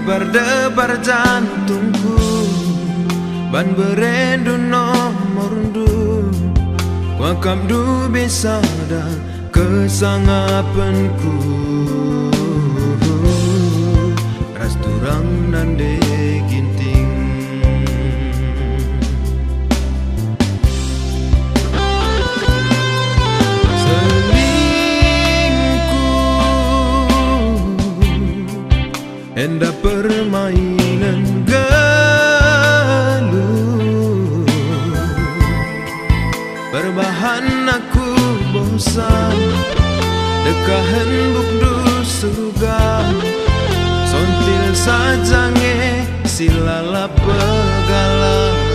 Debar-debar jantungku ban berendu nomor du wakam du bisa dan kesangapanku ras turang nande ginting enda permainan galuh berbahan aku bosan dekahan bukdu surga sontil saja nge silala pegala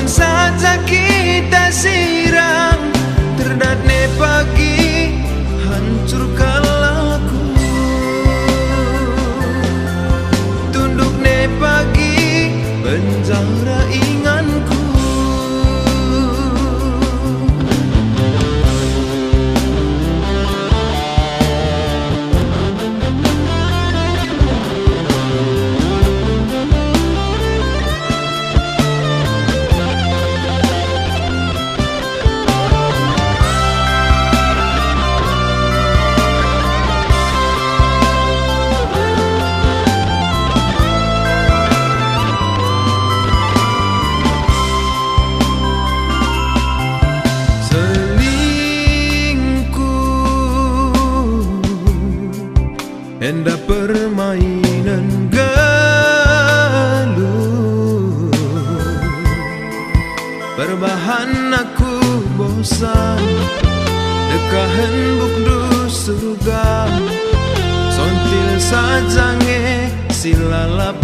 saja kita sirang terdatne pagi hancurkan laku tundukne pagi penjara inganku enda permainan galuh berbahan aku bosan dekahan bukdu surga sontil saja nge silala